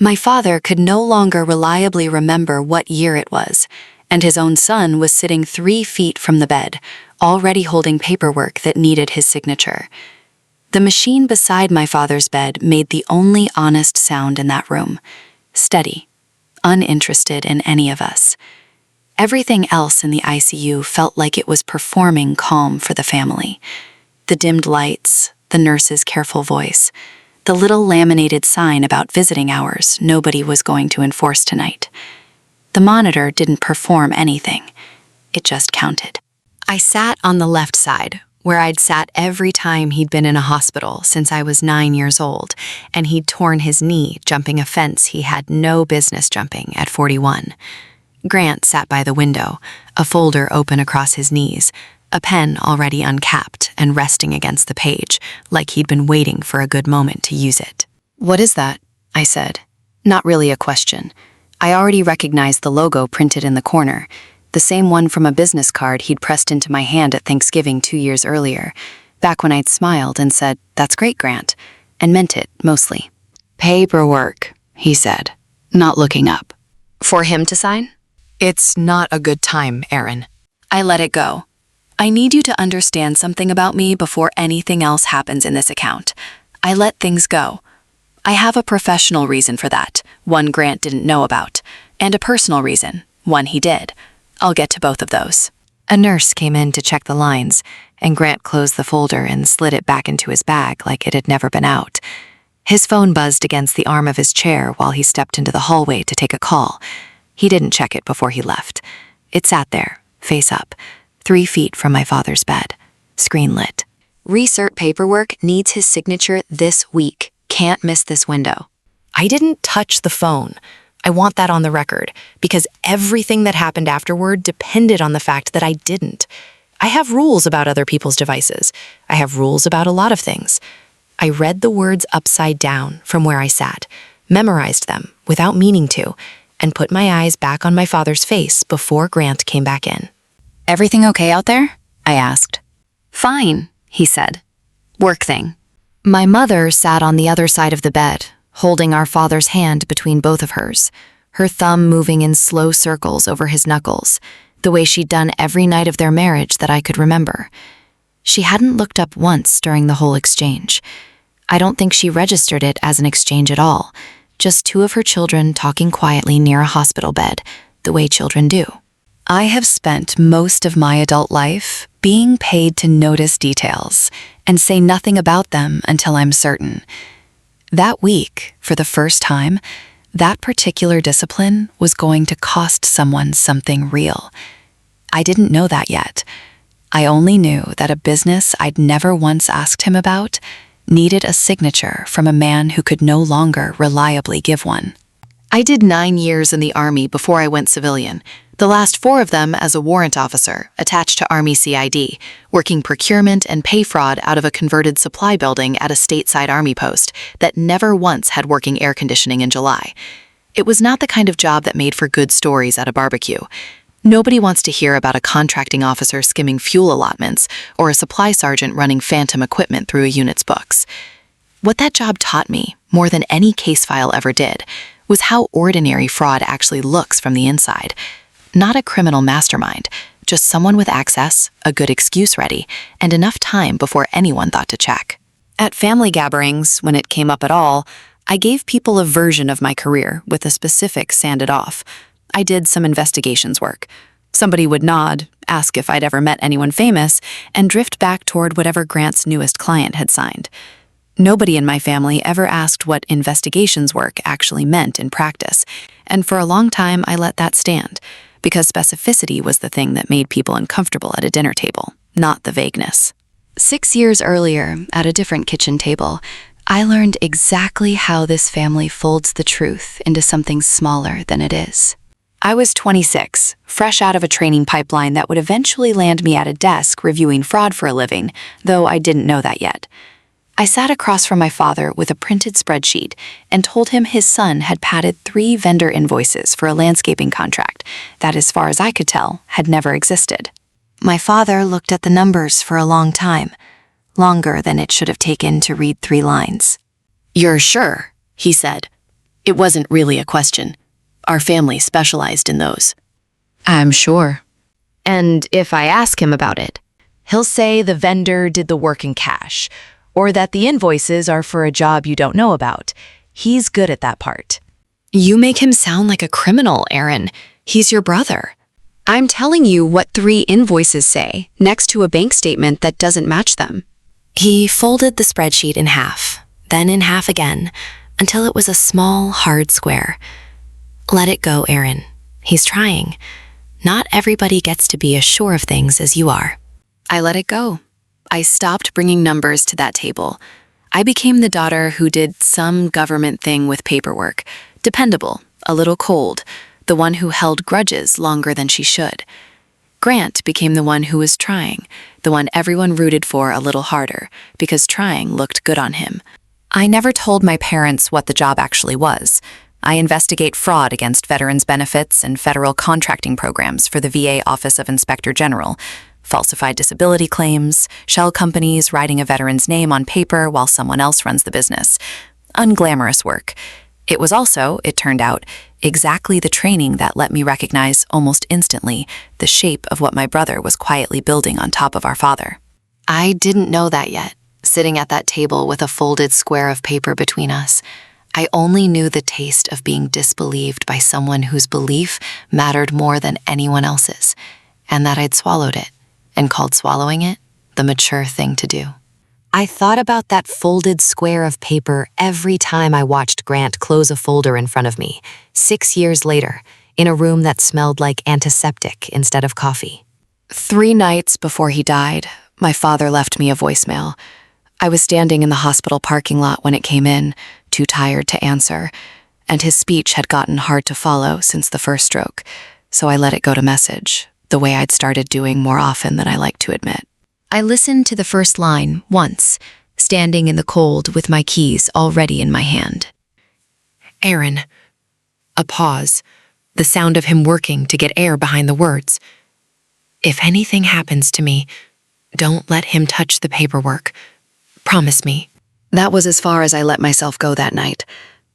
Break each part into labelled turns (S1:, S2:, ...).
S1: My father could no longer reliably remember what year it was, and his own son was sitting 3 feet from the bed, already holding paperwork that needed his signature. The machine beside my father's bed made the only honest sound in that room, steady, uninterested in any of us. Everything else in the ICU felt like it was performing calm for the family. The dimmed lights, the nurse's careful voice, the little laminated sign about visiting hours nobody was going to enforce tonight. The monitor didn't perform anything. It just counted. I sat on the left side, where I'd sat every time he'd been in a hospital since I was 9 years old, and he'd torn his knee jumping a fence he had no business jumping at 41. Grant sat by the window, a folder open across his knees, a pen already uncapped and resting against the page, like he'd been waiting for a good moment to use it. "What is that?" I said. Not really a question. I already recognized the logo printed in the corner, the same one from a business card he'd pressed into my hand at Thanksgiving 2 years earlier, back when I'd smiled and said, "That's great, Grant," and meant it, mostly. "Paperwork," he said, not looking up. "For him to sign?" "It's not a good time, Aaron." I let it go. "I need you to understand something about me before anything else happens in this account. I let things go. I have a professional reason for that, one Grant didn't know about, and a personal reason, one he did. I'll get to both of those." A nurse came in to check the lines, and Grant closed the folder and slid it back into his bag like it had never been out. His phone buzzed against the arm of his chair while he stepped into the hallway to take a call. He didn't check it before he left. It sat there, face up, 3 feet from my father's bed, screen lit. "Recert paperwork needs his signature this week. Can't miss this window." I didn't touch the phone. I want that on the record, because everything that happened afterward depended on the fact that I didn't. I have rules about other people's devices. I have rules about a lot of things. I read the words upside down from where I sat, memorized them without meaning to, and put my eyes back on my father's face before Grant came back in. "Everything okay out there?" I asked. "Fine," he said. "Work thing." My mother sat on the other side of the bed, holding our father's hand between both of hers, her thumb moving in slow circles over his knuckles, the way she'd done every night of their marriage that I could remember. She hadn't looked up once during the whole exchange. I don't think she registered it as an exchange at all, just 2 of her children talking quietly near a hospital bed, the way children do. I have spent most of my adult life being paid to notice details and say nothing about them until I'm certain. That week, for the first time, that particular discipline was going to cost someone something real. I didn't know that yet. I only knew that a business I'd never once asked him about needed a signature from a man who could no longer reliably give one. I did 9 years in the Army before I went civilian, the last 4 of them as a warrant officer attached to Army CID, working procurement and pay fraud out of a converted supply building at a stateside Army post that never once had working air conditioning in July. It was not the kind of job that made for good stories at a barbecue. Nobody wants to hear about a contracting officer skimming fuel allotments or a supply sergeant running phantom equipment through a unit's books. What that job taught me, more than any case file ever did, was how ordinary fraud actually looks from the inside. Not a criminal mastermind, just someone with access, a good excuse ready, and enough time before anyone thought to check. At family gatherings, when it came up at all, I gave people a version of my career with the specifics sanded off. I did some investigations work. Somebody would nod, ask if I'd ever met anyone famous, and drift back toward whatever Grant's newest client had signed. Nobody in my family ever asked what investigations work actually meant in practice, and for a long time I let that stand, because specificity was the thing that made people uncomfortable at a dinner table, not the vagueness. 6 years earlier, at a different kitchen table, I learned exactly how this family folds the truth into something smaller than it is. I was 26, fresh out of a training pipeline that would eventually land me at a desk reviewing fraud for a living, though I didn't know that yet. I sat across from my father with a printed spreadsheet and told him his son had padded 3 vendor invoices for a landscaping contract that, as far as I could tell, had never existed. My father looked at the numbers for a long time, longer than it should have taken to read 3 lines. "You're sure?" he said.
S2: It wasn't really a question. Our family specialized in those.
S3: I'm sure. And if I ask him about it, he'll say the vendor did the work in cash, or that the invoices are for a job you don't know about. He's good at that part.
S1: You make him sound like a criminal, Aaron. He's your brother. I'm telling you what 3 invoices say, next to a bank statement that doesn't match them. He folded the spreadsheet in half, then in half again, until it was a small, hard square. Let it go, Aaron. He's trying. Not everybody gets to be as sure of things as you are. I let it go. I stopped bringing numbers to that table. I became the daughter who did some government thing with paperwork, dependable, a little cold, the one who held grudges longer than she should. Grant became the one who was trying, the one everyone rooted for a little harder, because trying looked good on him. I never told my parents what the job actually was. I investigate fraud against veterans' benefits and federal contracting programs for the VA Office of Inspector General, falsified disability claims, shell companies writing a veteran's name on paper while someone else runs the business. Unglamorous work. It was also, it turned out, exactly the training that let me recognize almost instantly the shape of what my brother was quietly building on top of our father. I didn't know that yet, sitting at that table with a folded square of paper between us. I only knew the taste of being disbelieved by someone whose belief mattered more than anyone else's, and that I'd swallowed it, and called swallowing it the mature thing to do. I thought about that folded square of paper every time I watched Grant close a folder in front of me, 6 years later, in a room that smelled like antiseptic instead of coffee. 3 nights before he died, my father left me a voicemail. I was standing in the hospital parking lot when it came in, too tired to answer, and his speech had gotten hard to follow since the first stroke, so I let it go to message, the way I'd started doing more often than I like to admit. I listened to the first line once, standing in the cold with my keys already in my hand. Aaron. A pause, the sound of him working to get air behind the words. If anything happens to me, don't let him touch the paperwork. Promise me. That was as far as I let myself go that night.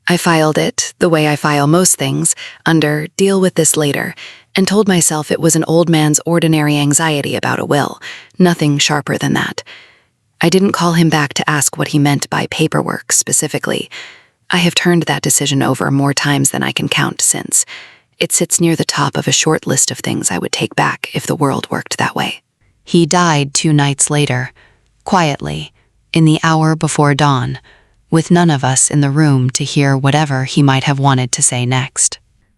S1: I filed it, the way I file most things, under deal with this later, and told myself it was an old man's ordinary anxiety about a will, nothing sharper than that. I didn't call him back to ask what he meant by paperwork specifically. I have turned that decision over more times than I can count since. It sits near the top of a short list of things I would take back if the world worked that way. He died 2 nights later, quietly, in the hour before dawn, with none of us in the room to hear whatever he might have wanted to say next.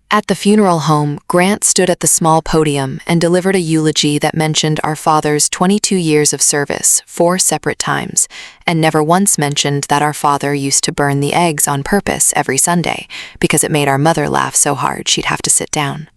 S1: At the funeral home, Grant stood at the small podium and delivered a eulogy that mentioned our father's 22 years of service 4 separate times, and never once mentioned that our father used to burn the eggs on purpose every Sunday because it made our mother laugh so hard she'd have to sit down.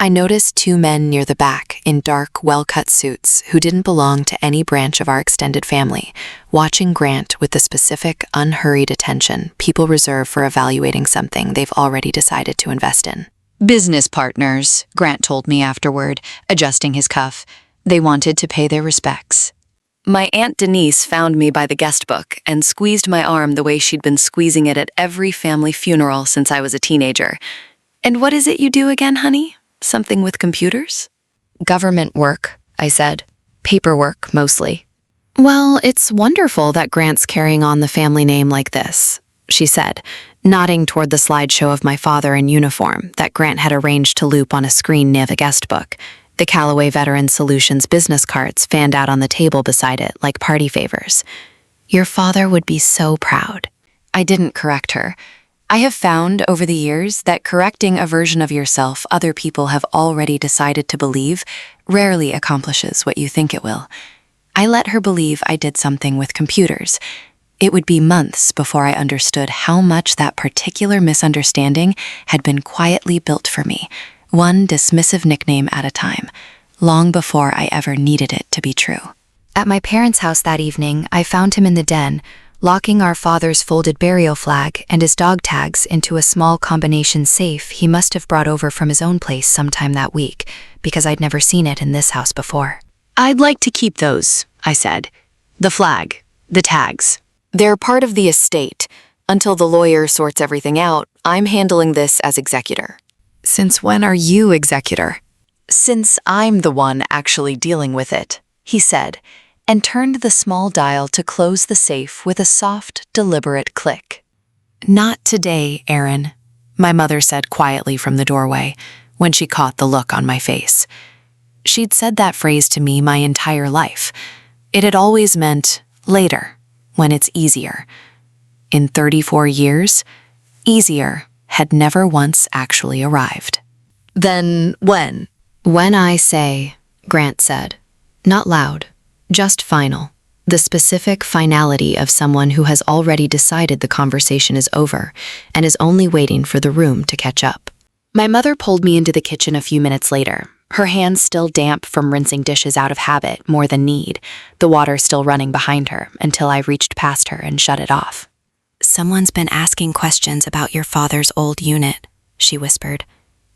S1: I noticed 2 men near the back in dark, well-cut suits who didn't belong to any branch of our extended family, watching Grant with the specific, unhurried attention people reserve for evaluating something they've already decided to invest in.
S3: Business partners, Grant told me afterward, adjusting his cuff. They wanted to pay their respects.
S1: My Aunt Denise found me by the guest book and squeezed my arm the way she'd been squeezing it at every family funeral since I was a teenager. And what is it you do again, honey? Something with computers? Government work, I said. Paperwork, mostly. Well, it's wonderful that Grant's carrying on the family name like this, she said, nodding toward the slideshow of my father in uniform that Grant had arranged to loop on a screen near the guest book. The Callaway Veteran Solutions business cards fanned out on the table beside it like party favors. Your father would be so proud. I didn't correct her. I have found over the years that correcting a version of yourself other people have already decided to believe rarely accomplishes what you think it will. I let her believe I did something with computers. It would be months before I understood how much that particular misunderstanding had been quietly built for me, one dismissive nickname at a time, long before I ever needed it to be true. At my parents' house that evening, I found him in the den, locking our father's folded burial flag and his dog tags into a small combination safe he must have brought over from his own place sometime that week, because I'd never seen it in this house before. I'd like to keep those, I said. The flag, the tags. They're part of the estate, Until the lawyer sorts everything out, I'm handling this as executor.
S3: Since when are you executor?
S1: Since I'm the one actually dealing with it, he said, and turned the small dial to close the safe with a soft, deliberate click. Not today, Aaron, my mother said quietly from the doorway when she caught the look on my face. She'd said that phrase to me my entire life. It had always meant later, when it's easier. In 34 years, easier had never once actually arrived.
S3: Then when?
S1: When I say, Grant said. Not loud, just final. The specific finality of someone who has already decided the conversation is over and is only waiting for the room to catch up. My mother pulled me into the kitchen a few minutes later, her hands still damp from rinsing dishes out of habit more than need, the water still running behind her until I reached past her and shut it off. "Someone's been asking questions about your father's old unit," she whispered.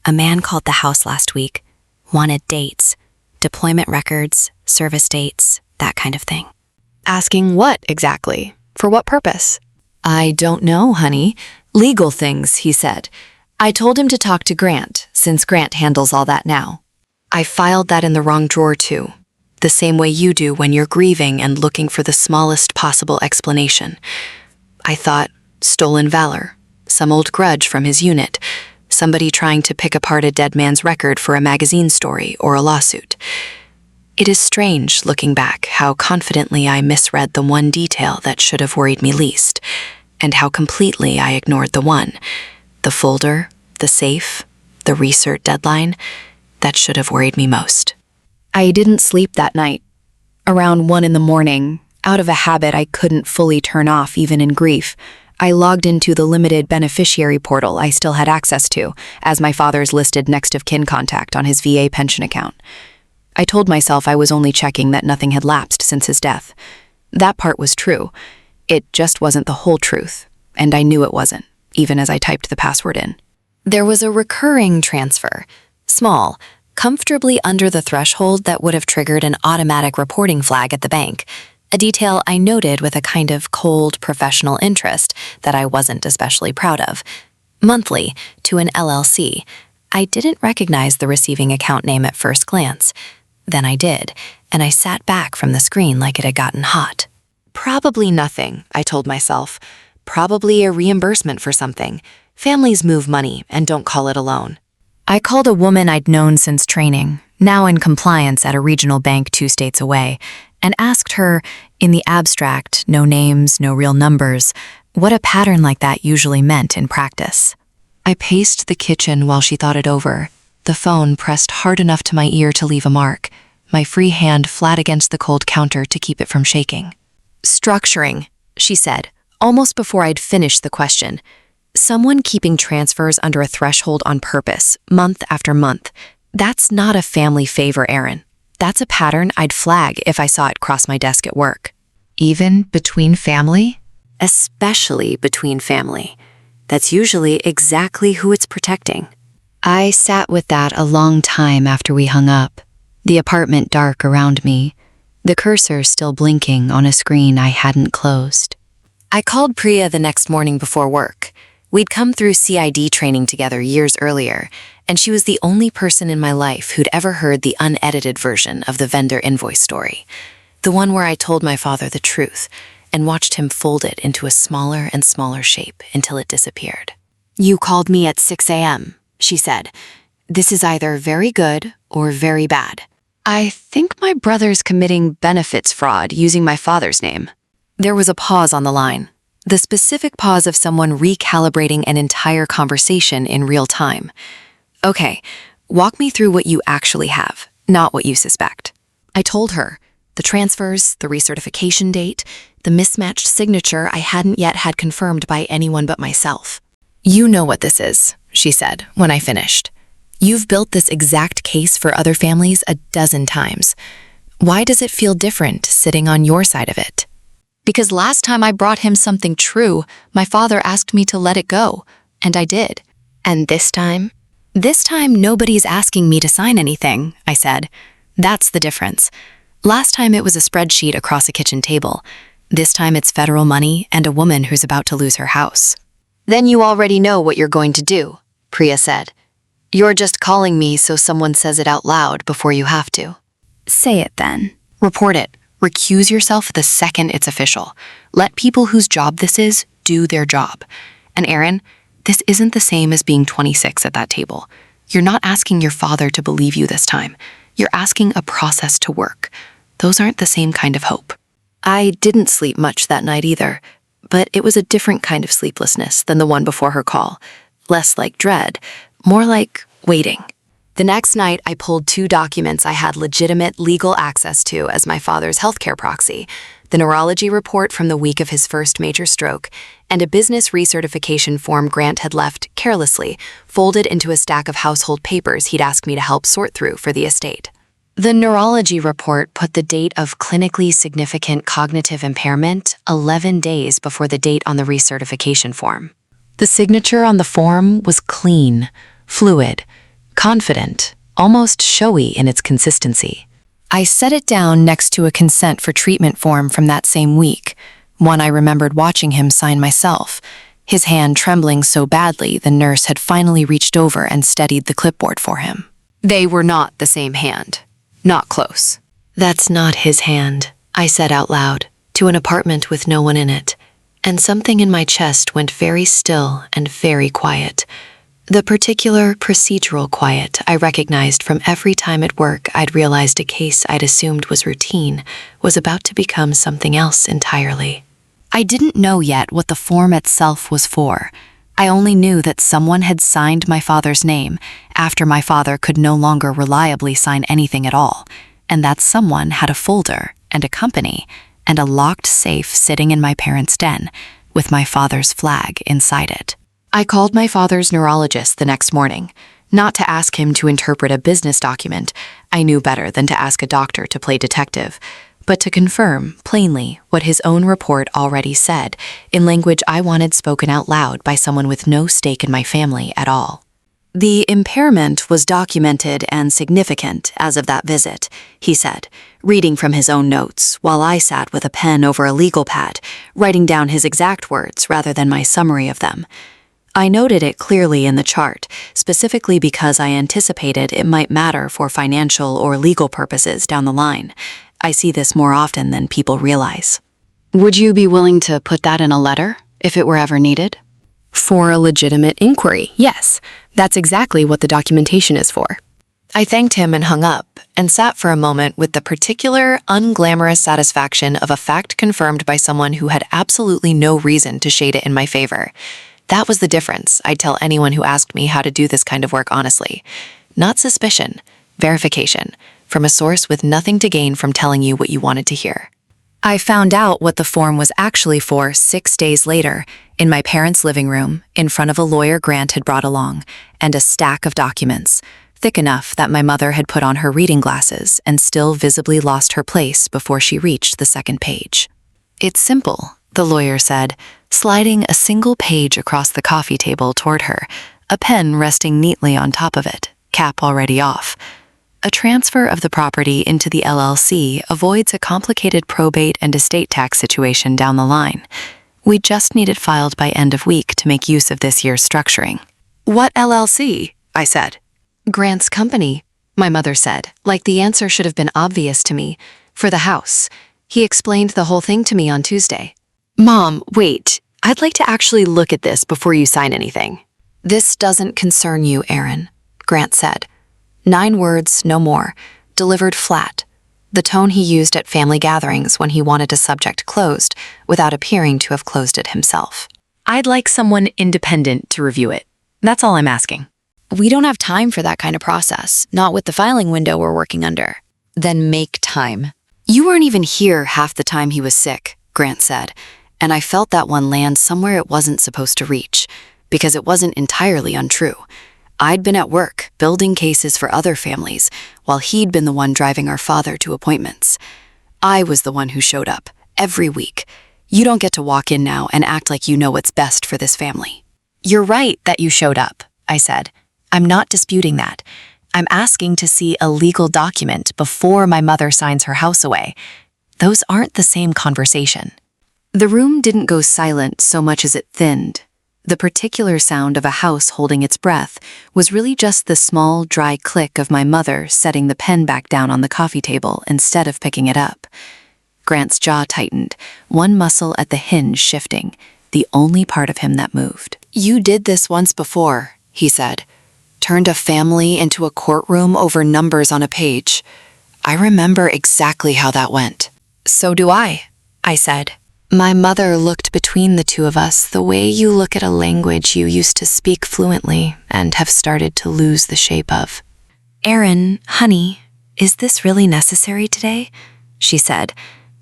S1: "A man called the house last week, wanted dates, deployment records, service dates, that kind of thing." "Asking what exactly? For what purpose?" "I don't know, honey. Legal things," he said. "I told him to talk to Grant, since Grant handles all that now." I filed that in the wrong drawer too, the same way you do when you're grieving and looking for the smallest possible explanation. I thought, stolen valor, some old grudge from his unit, somebody trying to pick apart a dead man's record for a magazine story or a lawsuit. It is strange, looking back, how confidently I misread the one detail that should have worried me least, and how completely I ignored the one, the folder, the safe, the recert deadline, that should have worried me most. I didn't sleep that night. Around 1 a.m, out of a habit I couldn't fully turn off even in grief, I logged into the limited beneficiary portal I still had access to, as my father's listed next of kin contact on his VA pension account. I told myself I was only checking that nothing had lapsed since his death. That part was true. It just wasn't the whole truth, and I knew it wasn't, even as I typed the password in. There was a recurring transfer, small, comfortably under the threshold that would have triggered an automatic reporting flag at the bank, a detail I noted with a kind of cold professional interest that I wasn't especially proud of. Monthly, to an LLC. I didn't recognize the receiving account name at first glance. Then I did, and I sat back from the screen like it had gotten hot. Probably nothing, I told myself. Probably a reimbursement for something. Families move money and don't call it a loan. I called a woman I'd known since training, now in compliance at a regional bank 2 states away, and asked her, in the abstract, no names, no real numbers, what a pattern like that usually meant in practice. I paced the kitchen while she thought it over, the phone pressed hard enough to my ear to leave a mark, my free hand flat against the cold counter to keep it from shaking. "Structuring," she said, almost before I'd finished the question. "Someone keeping transfers under a threshold on purpose, month after month. That's not a family favor, Aaron. That's a pattern I'd flag if I saw it cross my desk at work." "Even between family?" "Especially between family. That's usually exactly who it's protecting." I sat with that a long time after we hung up, the apartment dark around me, the cursor still blinking on a screen I hadn't closed. I called Priya the next morning before work. We'd come through CID training together years earlier, and she was the only person in my life who'd ever heard the unedited version of the vendor invoice story, the one where I told my father the truth and watched him fold it into a smaller and smaller shape until it disappeared. "You called me at 6 a.m., she said. "This is either very good or very bad. I think my brother's committing benefits fraud using my father's name." There was a pause on the line, the specific pause of someone recalibrating an entire conversation in real time. "Okay, walk me through what you actually have, not what you suspect." I told her, the transfers, the recertification date, the mismatched signature I hadn't yet had confirmed by anyone but myself. "You know what this is," she said when I finished. "You've built this exact case for other families a dozen times. Why does it feel different sitting on your side of it?" "Because last time I brought him something true, my father asked me to let it go, and I did. And this time? This time nobody's asking me to sign anything," I said. "That's the difference. Last time it was a spreadsheet across a kitchen table. This time it's federal money and a woman who's about to lose her house.
S2: Then you already know what you're going to do, Priya said. You're just calling me so someone says it out loud before you have to.
S1: Say it then. Report it. Recuse yourself the second it's official. Let people whose job this is do their job. And Aaron, this isn't the same as being 26 at that table. You're not asking your father to believe you this time. You're asking a process to work. Those aren't the same kind of hope. I didn't sleep much that night either, but it was a different kind of sleeplessness than the one before her call. Less like dread, more like waiting. The next night, I pulled 2 documents I had legitimate legal access to as my father's healthcare proxy: the neurology report from the week of his first major stroke, and a business recertification form Grant had left carelessly, folded into a stack of household papers he'd asked me to help sort through for the estate. The neurology report put the date of clinically significant cognitive impairment 11 days before the date on the recertification form. The signature on the form was clean, fluid, confident, almost showy in its consistency. I set it down next to a consent for treatment form from that same week, one I remembered watching him sign myself, his hand trembling so badly the nurse had finally reached over and steadied the clipboard for him. They were not the same hand. Not close. That's not his hand, I said out loud, to an apartment with no one in it, and something in my chest went very still and very quiet. The particular procedural quiet I recognized from every time at work I'd realized a case I'd assumed was routine was about to become something else entirely. I didn't know yet what the form itself was for. I only knew that someone had signed my father's name after my father could no longer reliably sign anything at all, and that someone had a folder and a company and a locked safe sitting in my parents' den with my father's flag inside it. I called my father's neurologist the next morning, not to ask him to interpret a business document. I knew better than to ask a doctor to play detective, but to confirm, plainly, what his own report already said, in language I wanted spoken out loud by someone with no stake in my family at all. The impairment was documented and significant as of that visit, he said, reading from his own notes, while I sat with a pen over a legal pad, writing down his exact words rather than my summary of them. I noted it clearly in the chart, specifically because I anticipated it might matter for financial or legal purposes down the line. I see this more often than people realize. Would you be willing to put that in a letter, if it were ever needed? For a legitimate inquiry, yes. That's exactly what the documentation is for. I thanked him and hung up, and sat for a moment with the particular, unglamorous satisfaction of a fact confirmed by someone who had absolutely no reason to shade it in my favor. That was the difference, I'd tell anyone who asked me how to do this kind of work honestly. Not suspicion, verification, from a source with nothing to gain from telling you what you wanted to hear. I found out what the form was actually for 6 days later, in my parents' living room, in front of a lawyer Grant had brought along, and a stack of documents, thick enough that my mother had put on her reading glasses and still visibly lost her place before she reached the second page. It's simple, the lawyer said, sliding a single page across the coffee table toward her, a pen resting neatly on top of it, cap already off. A transfer of the property into the LLC avoids a complicated probate and estate tax situation down the line. We just need it filed by end of week to make use of this year's structuring. What LLC? I said. Grant's company, my mother said, like the answer should have been obvious to me. For the house. He explained the whole thing to me on Tuesday. Mom, wait. I'd like to actually look at this before you sign anything. This doesn't concern you, Aaron, Grant said. 9 words, no more, delivered flat, the tone he used at family gatherings when he wanted a subject closed, without appearing to have closed it himself. I'd like someone independent to review it. That's all I'm asking. We don't have time for that kind of process, not with the filing window we're working under. Then make time. You weren't even here half the time he was sick, Grant said, and I felt that one land somewhere it wasn't supposed to reach, because it wasn't entirely untrue. I'd been at work, building cases for other families, while he'd been the one driving our father to appointments. I was the one who showed up, every week. You don't get to walk in now and act like you know what's best for this family. You're right that you showed up, I said. I'm not disputing that. I'm asking to see a legal document before my mother signs her house away. Those aren't the same conversation. The room didn't go silent so much as it thinned. The particular sound of a house holding its breath was really just the small, dry click of my mother setting the pen back down on the coffee table instead of picking it up. Grant's jaw tightened, one muscle at the hinge shifting, the only part of him that moved.
S2: "You did this once before," he said. "Turned a family into a courtroom over numbers on a page. I remember exactly how that went."
S1: "So do I said.
S2: My mother looked between the two of us the way you look at a language you used to speak fluently and have started to lose the shape of.
S1: "Aaron, honey, is this really necessary today?" she said,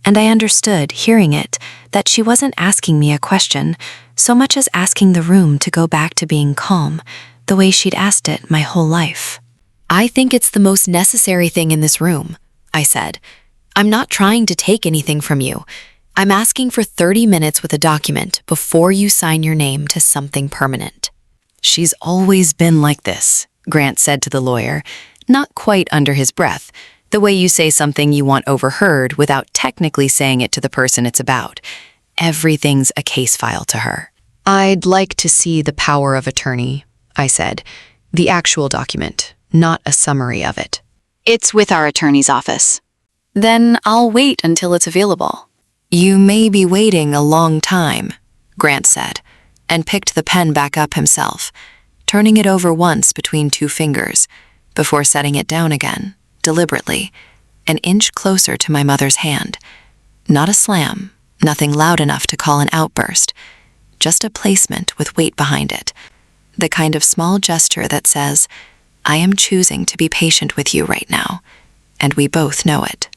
S1: and I understood, hearing it, that she wasn't asking me a question so much as asking the room to go back to being calm, the way she'd asked it my whole life.
S2: "I think it's the most necessary thing in this room," I said. "I'm not trying to take anything from you. I'm asking for 30 minutes with a document before you sign your name to something permanent."
S1: "She's always been like this," Grant said to the lawyer, not quite under his breath, the way you say something you want overheard without technically saying it to the person it's about. Everything's a case file to her.
S3: "I'd like to see the power of attorney," I said. "The actual document, not a summary of it."
S2: "It's with our attorney's office."
S1: "Then I'll wait until it's available." "You may be waiting a long time," Grant said, and picked the pen back up himself, turning it over once between two fingers, before setting it down again, deliberately, an inch closer to my mother's hand. Not a slam, nothing loud enough to call an outburst, just a placement with weight behind it. The kind of small gesture that says, "I am choosing to be patient with you right now, and we both know it."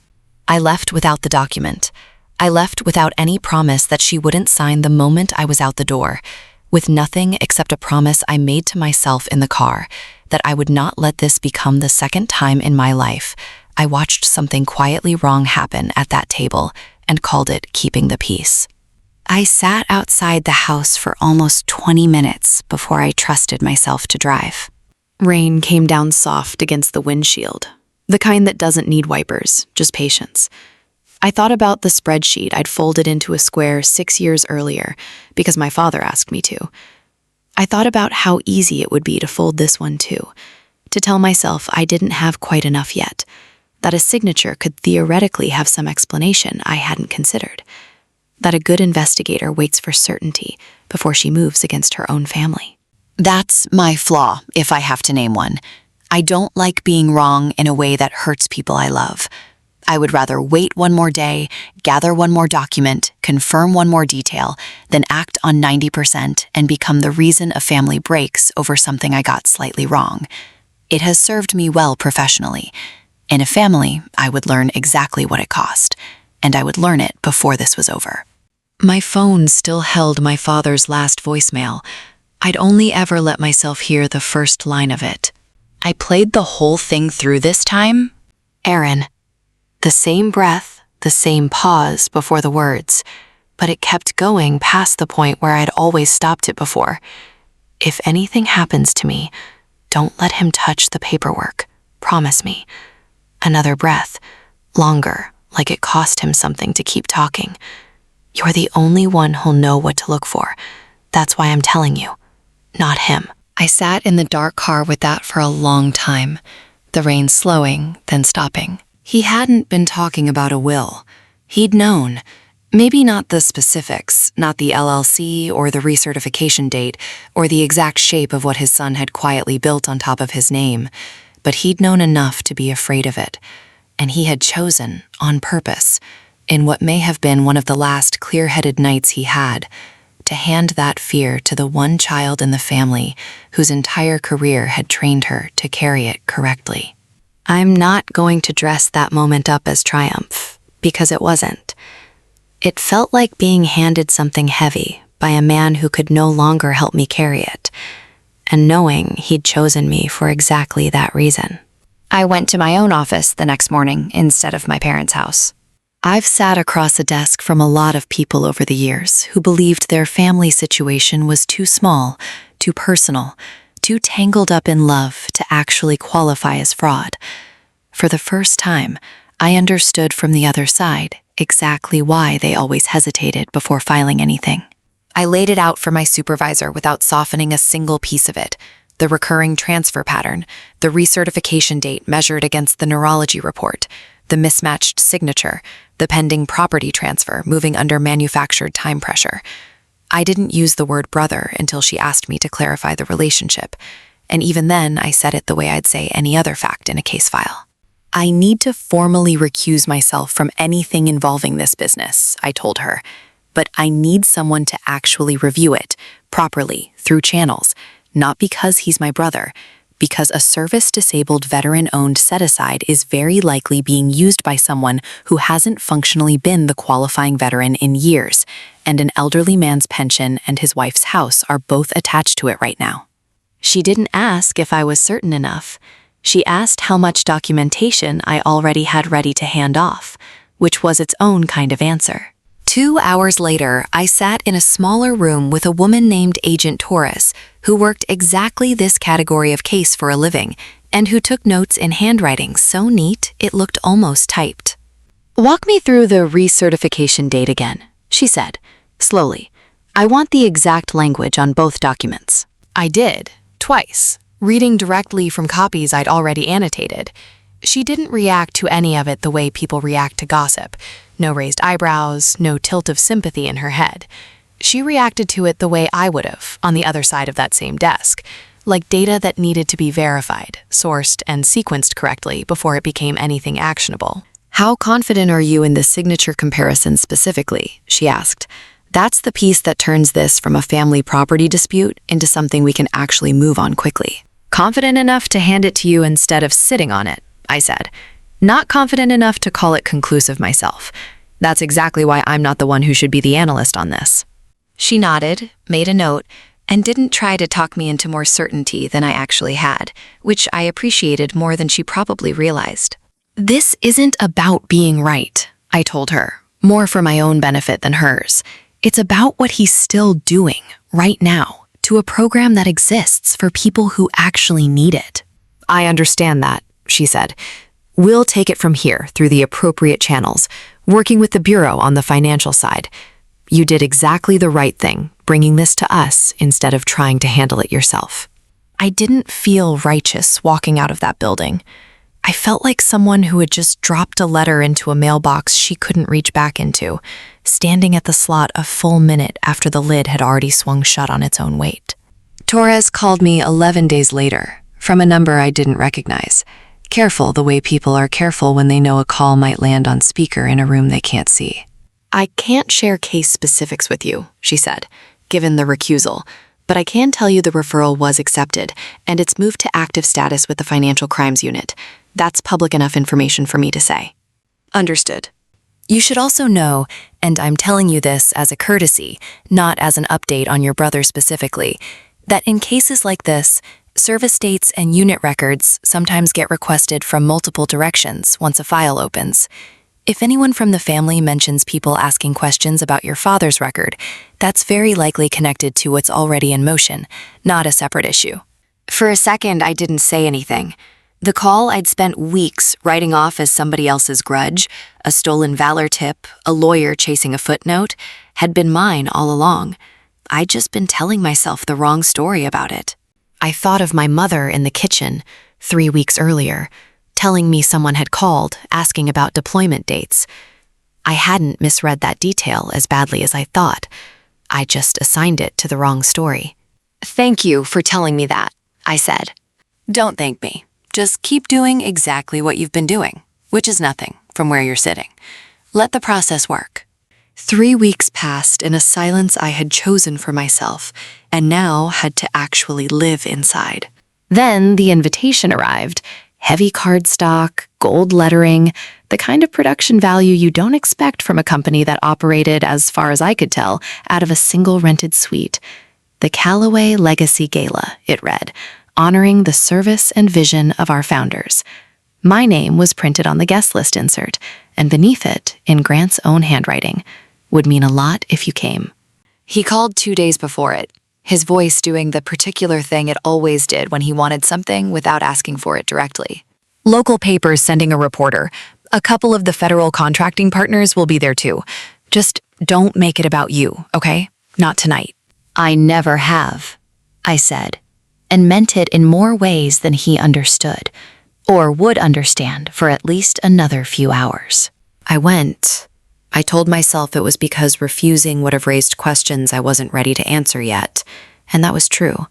S1: I left without the document. I left without any promise that she wouldn't sign the moment I was out the door, with nothing except a promise I made to myself in the car, that I would not let this become the second time in my life I watched something quietly wrong happen at that table and called it keeping the peace. I sat outside the house for almost 20 minutes before I trusted myself to drive. Rain came down soft against the windshield, the kind that doesn't need wipers, just patience. I thought about the spreadsheet I'd folded into a square 6 years earlier because my father asked me to. I thought about how easy it would be to fold this one too, to tell myself I didn't have quite enough yet, that a signature could theoretically have some explanation I hadn't considered, that a good investigator waits for certainty before she moves against her own family.
S2: That's my flaw, if I have to name one. I don't like being wrong in a way that hurts people I love. I would rather wait one more day, gather one more document, confirm one more detail, than act on 90% and become the reason a family breaks over something I got slightly wrong. It has served me well professionally. In a family, I would learn exactly what it cost, and I would learn it before this was over. My phone still held my father's last voicemail. I'd only ever let myself hear the first line of it. I played the whole thing through this time. "Aaron." The same breath, the same pause before the words, but it kept going past the point where I'd always stopped it before. "If anything happens to me, don't let him touch the paperwork. Promise me." Another breath, longer, like it cost him something to keep talking. "You're the only one who'll know what to look for. That's why I'm telling you, not him." I sat in the dark car with that for a long time, the rain slowing, then stopping. He hadn't been talking about a will. He'd known. Maybe not the specifics, not the LLC or the recertification date or the exact shape of what his son had quietly built on top of his name, but he'd known enough to be afraid of it. And he had chosen, on purpose, in what may have been one of the last clear-headed nights he had, to hand that fear to the one child in the family whose entire career had trained her to carry it correctly. I'm not going to dress that moment up as triumph, because it wasn't. It felt like being handed something heavy by a man who could no longer help me carry it, and knowing he'd chosen me for exactly that reason. I went to my own office the next morning instead of my parents' house. I've sat across a desk from a lot of people over the years who believed their family situation was too small, too personal, too tangled up in love to actually qualify as fraud. For the first time, I understood from the other side
S1: exactly why they always hesitated before filing anything.
S2: I laid it out for my supervisor without softening a single piece of it. The recurring transfer pattern, the recertification date measured against the neurology report, the mismatched signature, the pending property transfer moving under manufactured time pressure. I didn't use the word brother until she asked me to clarify the relationship, and even then I said it the way I'd say any other fact in a case file. I need to formally recuse myself from anything involving this business, I told her, but I need someone to actually review it, properly, through channels, not because he's my brother, because a service-disabled veteran-owned set-aside is very likely being used by someone who hasn't functionally been the qualifying veteran in years, and an elderly man's pension and his wife's house are both attached to it right now. She didn't ask if I was certain enough. She asked how much documentation I already had ready to hand off, which was its own kind of answer. 2 hours later, I sat in a smaller room with a woman named Agent Torres, who worked exactly this category of case for a living, and who took notes in handwriting so neat it looked almost typed. "Walk me through the recertification date again," she said, slowly. "I want the exact language on both documents." I did, twice, reading directly from copies I'd already annotated. She didn't react to any of it the way people react to gossip. No raised eyebrows, no tilt of sympathy in her head. She reacted to it the way I would have, on the other side of that same desk, like data that needed to be verified, sourced, and sequenced correctly before it became anything actionable. "How confident are you in the signature comparison specifically?" she asked. "That's the piece that turns this from a family property dispute into something we can actually move on quickly." "Confident enough to hand it to you instead of sitting on it," I said. "Not confident enough to call it conclusive myself. That's exactly why I'm not the one who should be the analyst on this." She nodded, made a note, and didn't try to talk me into more certainty than I actually had, which I appreciated more than she probably realized. "This isn't about being right," I told her, more for my own benefit than hers. "It's about what he's still doing, right now, to a program that exists for people who actually need it." "I understand that," she said. "We'll take it from here through the appropriate channels, working with the Bureau on the financial side. You did exactly the right thing, bringing this to us instead of trying to handle it yourself." I didn't feel righteous walking out of that building. I felt like someone who had just dropped a letter into a mailbox she couldn't reach back into, standing at the slot a full minute after the lid had already swung shut on its own weight. Torres called me 11 days later, from a number I didn't recognize. Careful the way people are careful when they know a call might land on speaker in a room they can't see. "I can't share case specifics with you," she said, given the recusal, "but I can tell you the referral was accepted, and it's moved to active status with the Financial Crimes Unit. That's public enough information for me to say." "Understood. You should also know, and I'm telling you this as a courtesy, not as an update on your brother specifically, that in cases like this, service dates and unit records sometimes get requested from multiple directions once a file opens. If anyone from the family mentions people asking questions about your father's record, that's very likely connected to what's already in motion, not a separate issue." For a second, I didn't say anything. The call I'd spent weeks writing off as somebody else's grudge, a stolen valor tip, a lawyer chasing a footnote, had been mine all along. I'd just been telling myself the wrong story about it. I thought of my mother in the kitchen 3 weeks earlier, telling me someone had called, asking about deployment dates. I hadn't misread that detail as badly as I thought. I just assigned it to the wrong story. "Thank you for telling me that," I said. "Don't thank me. Just keep doing exactly what you've been doing, which is nothing from where you're sitting. Let the process work." 3 weeks passed in a silence I had chosen for myself, and now had to actually live inside. Then the invitation arrived. Heavy cardstock, gold lettering, the kind of production value you don't expect from a company that operated, as far as I could tell, out of a single rented suite. "The Callaway Legacy Gala," it read, "honoring the service and vision of our founders." My name was printed on the guest list insert, and beneath it, in Grant's own handwriting, "Would mean a lot if you came." He called 2 days before it, his voice doing the particular thing it always did when he wanted something without asking for it directly. "Local papers sending a reporter.
S1: A couple of the federal contracting partners will be there too. Just don't make it about you, okay? Not tonight.
S2: I never have, I said, and meant it in more ways than he understood, or would understand for at least another few hours.
S1: I went. I told myself it was because refusing would have raised questions I wasn't ready to answer yet, and that was true.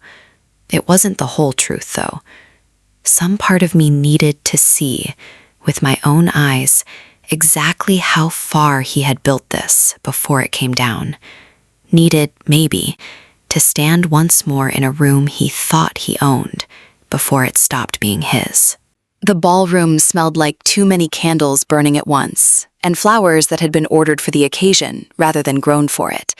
S1: It wasn't the whole truth, though. Some part of me needed to see, with my own eyes, exactly how far he had built this before it came down. Needed, maybe, to stand once more in a room he thought he owned before it stopped being his. The ballroom smelled like too many candles burning at once, and flowers that had been ordered for the occasion rather than grown for it.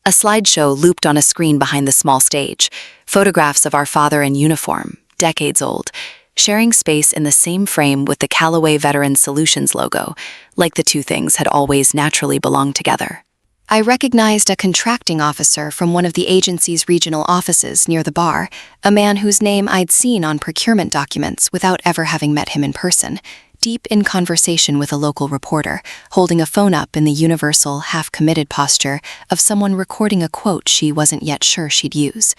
S1: A slideshow looped on a screen behind the small stage, photographs of our father in uniform, decades old, sharing space in the same frame with the Callaway Veteran Solutions logo, like the two things had always naturally belonged together. I recognized a contracting officer from one of the agency's regional offices near the bar, a man whose name I'd seen on procurement documents without ever having met him in person, deep in conversation with a local reporter, holding a phone up in the universal, half-committed posture of someone recording a quote she wasn't yet sure she'd use.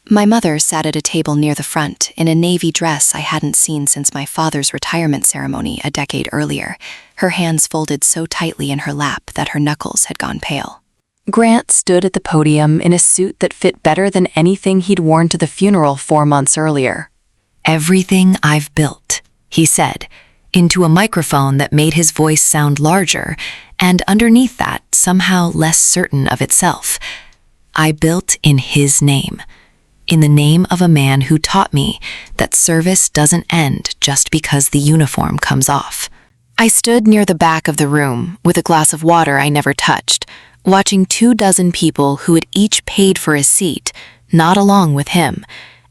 S1: My mother sat at a table near the front in a navy dress I hadn't seen since my father's retirement ceremony a decade earlier, her hands folded so tightly in her lap that her knuckles had gone pale.
S3: Grant stood at the podium in a suit that fit better than anything he'd worn to the funeral 4 months earlier.
S1: "Everything I've built," he said, into a microphone that made his voice sound larger, and underneath that, somehow less certain of itself. I built in his name. In the name of a man who taught me that service doesn't end just because the uniform comes off. I stood near the back of the room with a glass of water I never touched, watching 24 people who had each paid for a seat, not along with him,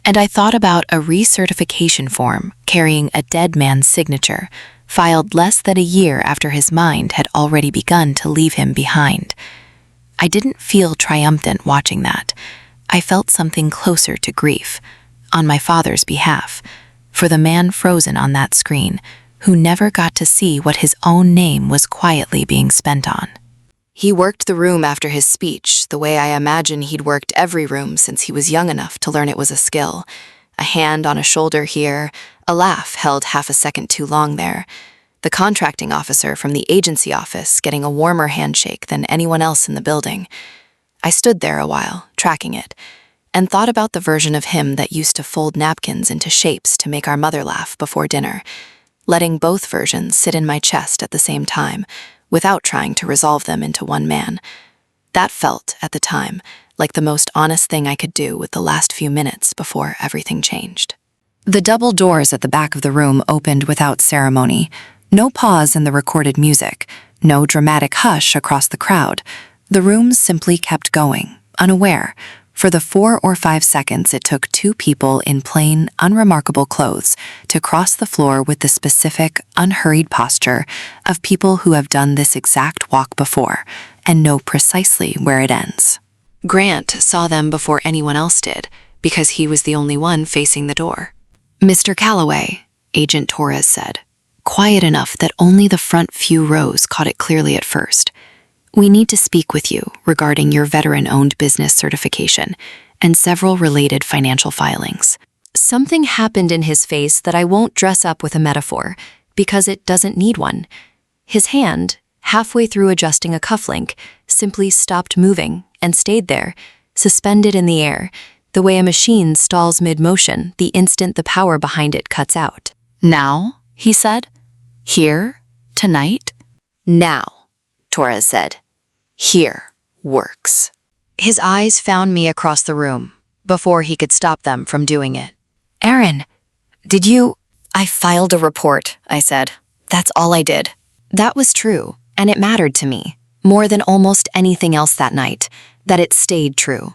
S1: and I thought about a recertification form carrying a dead man's signature, filed less than a year after his mind had already begun to leave him behind. I didn't feel triumphant watching that. I felt something closer to grief, on my father's behalf, for the man frozen on that screen, who never got to see what his own name was quietly being spent on. He worked the room after his speech the way I imagine he'd worked every room since he was young enough to learn it was a skill. A hand on a shoulder here, a laugh held half a second too long there. The contracting officer from the agency office getting a warmer handshake than anyone else in the building. I stood there a while, tracking it, and thought about the version of him that used to fold napkins into shapes to make our mother laugh before dinner, letting both versions sit in my chest at the same time, without trying to resolve them into one man. That felt, at the time, like the most honest thing I could do with the last few minutes before everything changed. The double doors at the back of the room opened without ceremony. No pause in the recorded music, no dramatic hush across the crowd. The room simply kept going, unaware, for the 4 or 5 seconds it took 2 people in plain, unremarkable clothes to cross the floor with the specific, unhurried posture of people who have done this exact walk before and know precisely where it ends. Grant saw them before anyone else did, because he was the only one facing the door. "Mr. Callaway," Agent Torres said, quiet enough that only the front few rows caught it clearly at first. "We need to speak with you regarding your veteran-owned business certification and several related financial filings." Something happened in his face that I won't dress up with a metaphor, because it doesn't need one. His hand, halfway through adjusting a cufflink, simply stopped moving and stayed there, suspended in the air, the way a machine stalls mid-motion the instant the power behind it cuts out. "Now?" he said. "Here? Tonight?" "Now," Torres said. "Here works." His eyes found me across the room, before he could stop them from doing it. "Aaron, did you—" "I filed a report," I said. "That's all I did." That was true, and it mattered to me, more than almost anything else that night, that it stayed true.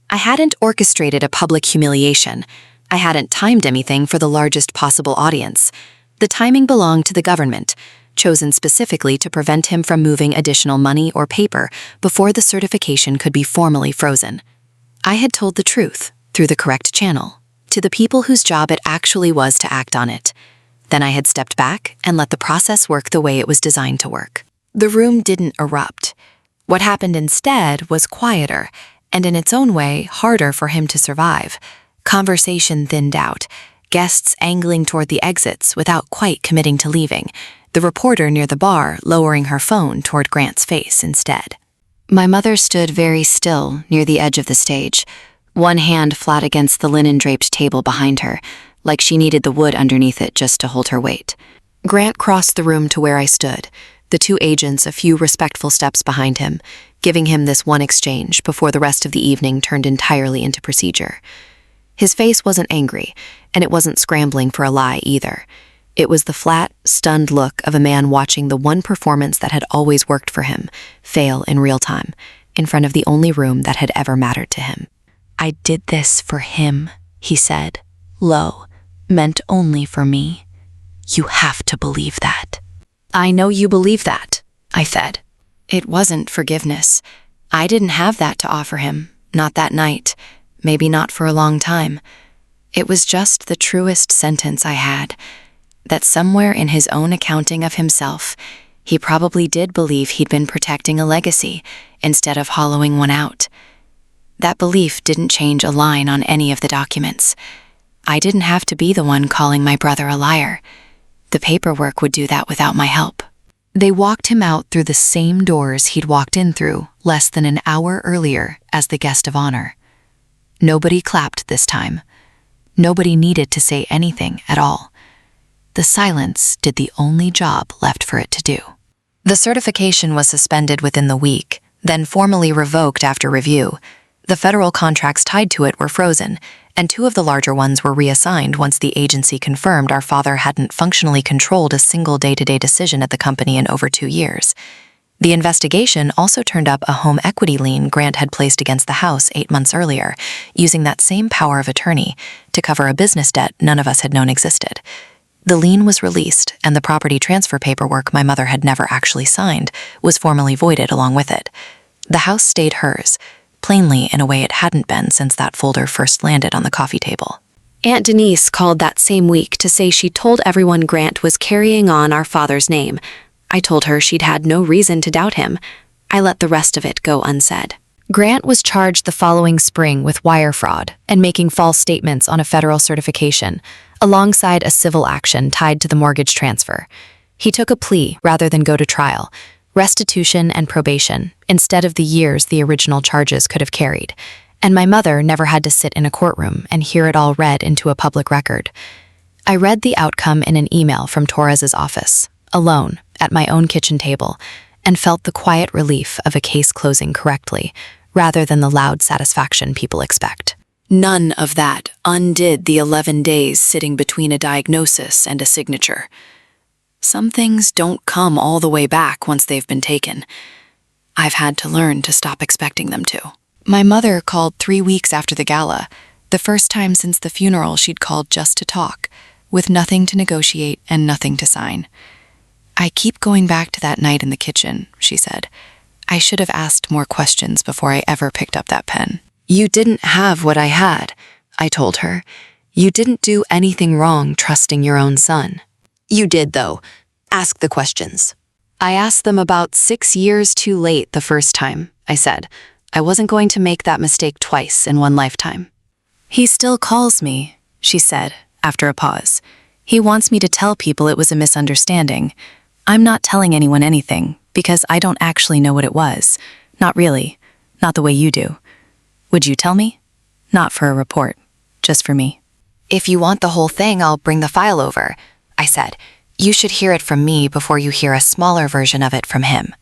S1: I hadn't orchestrated a public humiliation. I hadn't timed anything for the largest possible audience. The timing belonged to the government, chosen specifically to prevent him from moving additional money or paper before the certification could be formally frozen. I had told the truth, through the correct channel, to the people whose job it actually was to act on it. Then I had stepped back and let the process work the way it was designed to work. The room didn't erupt. What happened instead was quieter, and in its own way, harder for him to survive. Conversation thinned out, guests angling toward the exits without quite committing to leaving, the reporter near the bar lowering her phone toward Grant's face instead. My mother stood very still near the edge of the stage, one hand flat against the linen-draped table behind her, like she needed the wood underneath it just to hold her weight. Grant crossed the room to where I stood, the two agents a few respectful steps behind him, giving him this one exchange before the rest of the evening turned entirely into procedure. His face wasn't angry, and it wasn't scrambling for a lie either. It was the flat, stunned look of a man watching the one performance that had always worked for him fail in real time, in front of the only room that had ever mattered to him. "I did this for him," he said, low, "meant only for me. You have to believe that." "I know you believe that," I said. It wasn't forgiveness. I didn't have that to offer him, not that night, maybe not for a long time. It was just the truest sentence I had, that somewhere in his own accounting of himself, he probably did believe he'd been protecting a legacy instead of hollowing one out. That belief didn't change a line on any of the documents. I didn't have to be the one calling my brother a liar. The paperwork would do that without my help. They walked him out through the same doors he'd walked in through less than an hour earlier as the guest of honor. Nobody clapped this time. Nobody needed to say anything at all. The silence did the only job left for it to do. The certification was suspended within the week, then formally revoked after review. The federal contracts tied to it were frozen, and two of the larger ones were reassigned once the agency confirmed our father hadn't functionally controlled a single day-to-day decision at the company in over 2 years. The investigation also turned up a home equity lien Grant had placed against the house 8 months earlier, using that same power of attorney to cover a business debt none of us had known existed. The lien was released, and the property transfer paperwork my mother had never actually signed was formally voided along with it. The house stayed hers, plainly in a way it hadn't been since that folder first landed on the coffee table. Aunt Denise called that same week to say she told everyone Grant was carrying on our father's name. I told her she'd had no reason to doubt him. I let the rest of it go unsaid. Grant was charged the following spring with wire fraud and making false statements on a federal certification, alongside a civil action tied to the mortgage transfer. He took a plea rather than go to trial, restitution and probation, instead of the years the original charges could have carried. And my mother never had to sit in a courtroom and hear it all read into a public record. I read the outcome in an email from Torres's office, alone, at my own kitchen table, and felt the quiet relief of a case closing correctly, rather than the loud satisfaction people expect. None of that undid the 11 days sitting between a diagnosis and a signature. Some things don't come all the way back once they've been taken. I've had to learn to stop expecting them to. My mother called 3 weeks after the gala, the first time since the funeral she'd called just to talk, with nothing to negotiate and nothing to sign. "I keep going back to that night in the kitchen," she said. "I should have asked more questions before I ever picked up that pen." "You didn't have what I had," I told her. "You didn't do anything wrong trusting your own son." "You did, though. Ask the questions." "I asked them about 6 years too late the first time," I said. "I wasn't going to make that mistake twice in one lifetime." "He still calls me," she said, after a pause. "He wants me to tell people it was a misunderstanding. I'm not telling anyone anything, because I don't actually know what it was. Not really. Not the way you do. Would you tell me? Not for a report. Just for me." "If you want the whole thing, I'll bring the file over," I said. "You should hear it from me before you hear a smaller version of it from him."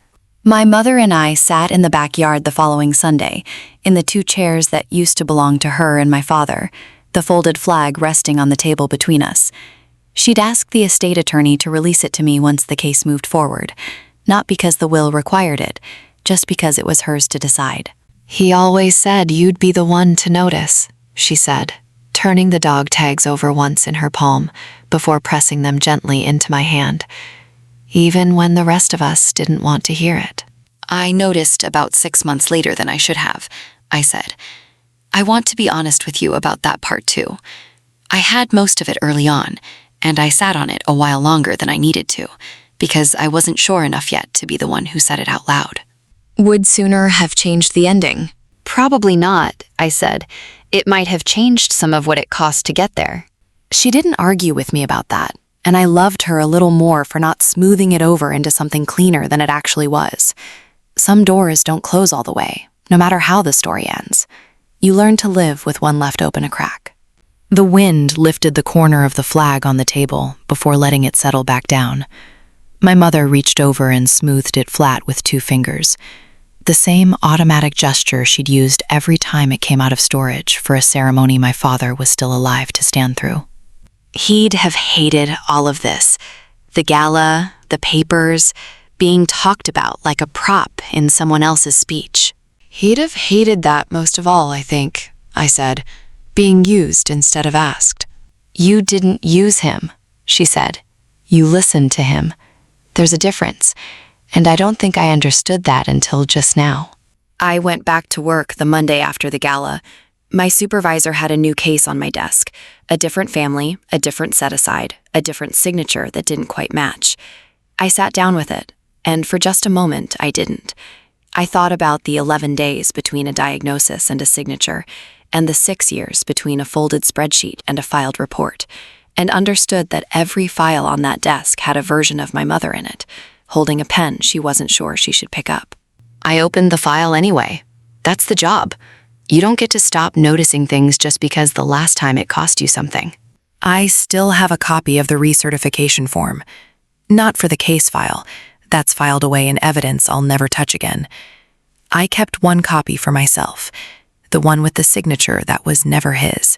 S1: My mother and I sat in the backyard the following Sunday, in the 2 chairs that used to belong to her and my father, the folded flag resting on the table between us. She'd asked the estate attorney to release it to me once the case moved forward, not because the will required it, just because it was hers to decide. "He always said you'd be the one to notice," she said, turning the dog tags over once in her palm before pressing them gently into my hand, even when the rest of us didn't want to hear it. "I noticed about 6 months later than I should have," I said. "I want to be honest with you about that part too. I had most of it early on, and I sat on it a while longer than I needed to, because I wasn't sure enough yet to be the one who said it out loud.
S2: Would sooner have changed the ending?
S1: Probably not, I said. It might have changed some of what it cost to get there.
S2: She didn't argue with me about that, and I loved her a little more for not smoothing it over into something cleaner than it actually was. Some doors don't close all the way, no matter how the story ends. You learn to live with one left open a crack. The wind lifted the corner of the flag on the table before letting it settle back down. My mother reached over and smoothed it flat with 2 fingers. The same automatic gesture she'd used every time it came out of storage for a ceremony my father was still alive to stand through. He'd have hated all of this. The gala, the papers, being talked about like a prop in someone else's speech. He'd have hated that most of all, I think, I said, being used instead of asked. You didn't use him, she said. You listened to him. There's a difference, and I don't think I understood that until just now. I went back to work the Monday after the gala. My supervisor had a new case on my desk, a different family, a different set-aside, a different signature that didn't quite match. I sat down with it, and for just a moment, I didn't. I thought about the 11 days between a diagnosis and a signature, and the 6 years between a folded spreadsheet and a filed report, and understood that every file on that desk had a version of my mother in it, holding a pen she wasn't sure she should pick up. I opened the file anyway. That's the job. You don't get to stop noticing things just because the last time it cost you something. I still have a copy of the recertification form. Not for the case file. That's filed away in evidence I'll never touch again. I kept one copy for myself, the one with the signature that was never his.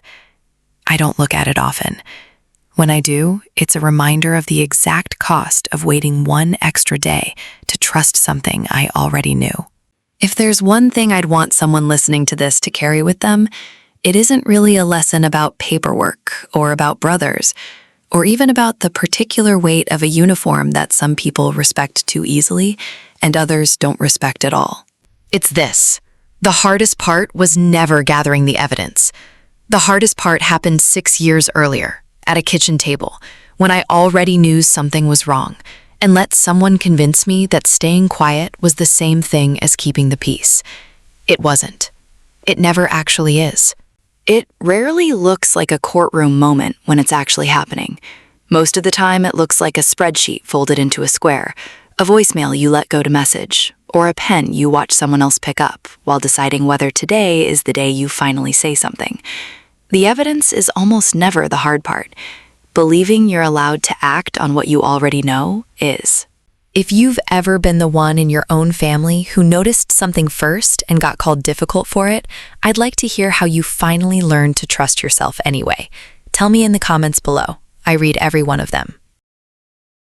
S2: I don't look at it often. When I do, it's a reminder of the exact cost of waiting one extra day to trust something I already knew. If there's one thing I'd want someone listening to this to carry with them, it isn't really a lesson about paperwork or about brothers, or even about the particular weight of a uniform that some people respect too easily and others don't respect at all. It's this. The hardest part was never gathering the evidence. The hardest part happened 6 years earlier, at a kitchen table, when I already knew something was wrong, and let someone convince me that staying quiet was the same thing as keeping the peace. It wasn't. It never actually is. It rarely looks like a courtroom moment when it's actually happening. Most of the time, it looks like a spreadsheet folded into a square, a voicemail you let go to message, or a pen you watch someone else pick up while deciding whether today is the day you finally say something. The evidence is almost never the hard part. Believing you're allowed to act on what you already know is. If you've ever been the one in your own family who noticed something first and got called difficult for it, I'd like to hear how you finally learned to trust yourself anyway. Tell me in the comments below. I read every one of them.